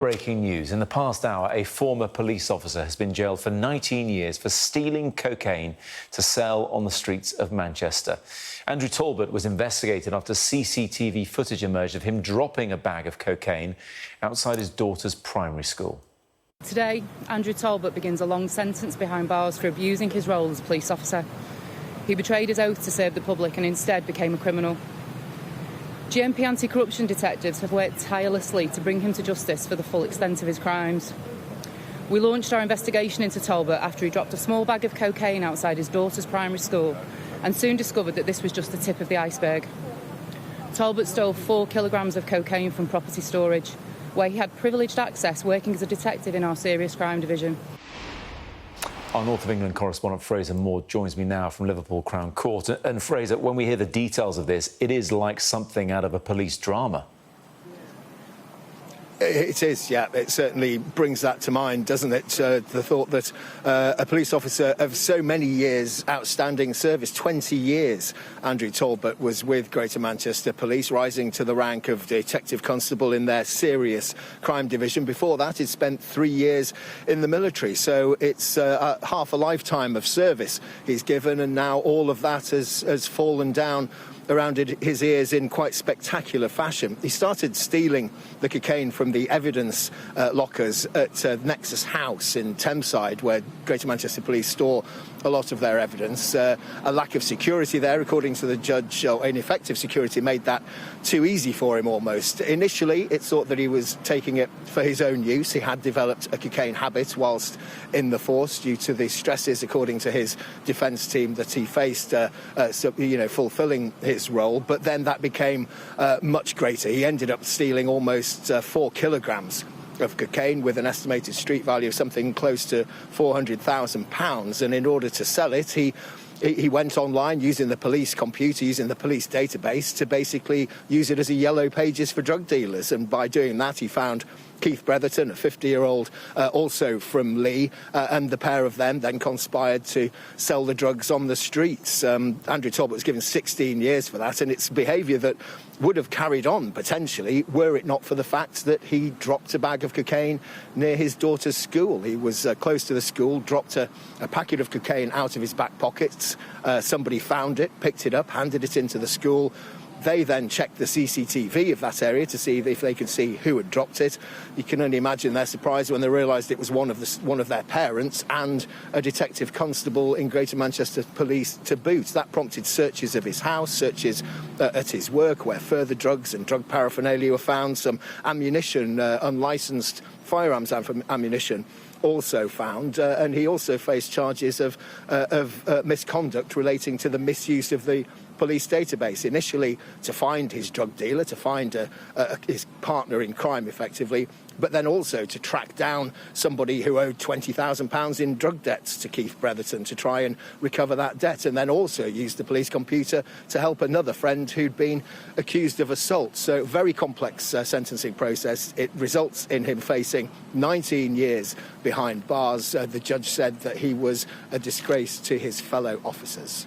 Breaking news. In the past hour, a former police officer has been jailed for 19 years for stealing cocaine to sell on the streets of Manchester. Andrew Talbot was investigated after CCTV footage emerged of him dropping a bag of cocaine outside his daughter's primary school. Today, Andrew Talbot begins a long sentence behind bars for abusing his role as a police officer. He betrayed his oath to serve the public and instead became a criminal. GMP anti-corruption detectives have worked tirelessly to bring him to justice for the full extent of his crimes. We launched our investigation into Talbot after he dropped a small bag of cocaine outside his daughter's primary school and soon discovered that this was just the tip of the iceberg. Talbot stole 4 kilograms of cocaine from property storage, where he had privileged access working as a detective in our serious crime division. Our North of England correspondent Fraser Moore joins me now from Liverpool Crown Court. And Fraser, when we hear the details of this, it is like something out of a police drama. It is, yeah. It certainly brings that to mind, doesn't it? The thought that a police officer of so many years outstanding service, 20 years, Andrew Talbot was with Greater Manchester Police, rising to the rank of detective constable in their serious crime division. Before that, he'd spent 3 years in the military. So it's half a lifetime of service he's given, and now all of that has fallen down around his ears in quite spectacular fashion. He started stealing the cocaine from the evidence lockers at Nexus House in Thameside, where Greater Manchester Police store a lot of their evidence. A lack of security there, according to the judge, or ineffective security, made that too easy for him almost. Initially, it's thought that he was taking it for his own use. He had developed a cocaine habit whilst in the force due to the stresses, according to his defence team, that he faced, fulfilling his role. But then that became much greater. He ended up stealing almost 4 kilograms of cocaine with an estimated street value of something close to £400,000. And in order to sell it, he went online using the police computer, using the police database to basically use it as a yellow pages for drug dealers. And by doing that, he found Keith Bretherton, a 50-year-old, also from Lee, and the pair of them then conspired to sell the drugs on the streets. Andrew Talbot was given 16 years for that, and it's behaviour that would have carried on, potentially, were it not for the fact that he dropped a bag of cocaine near his daughter's school. He was close to the school, dropped a packet of cocaine out of his back pockets. Somebody found it, picked it up, handed it into the school. They then checked the CCTV of that area to see if they could see who had dropped it. You can only imagine their surprise when they realised it was one of their parents and a detective constable in Greater Manchester Police to boot. That prompted searches of his house, searches at his work, where further drugs and drug paraphernalia were found, some ammunition, unlicensed firearms ammunition also found, and he also faced charges of misconduct relating to the misuse of the police database, initially to find his drug dealer, to find his partner in crime effectively, but then also to track down somebody who owed £20,000 in drug debts to Keith Bretherton to try and recover that debt, and then also used the police computer to help another friend who'd been accused of assault. So very complex sentencing process. It results in him facing 19 years behind bars. The judge said that he was a disgrace to his fellow officers.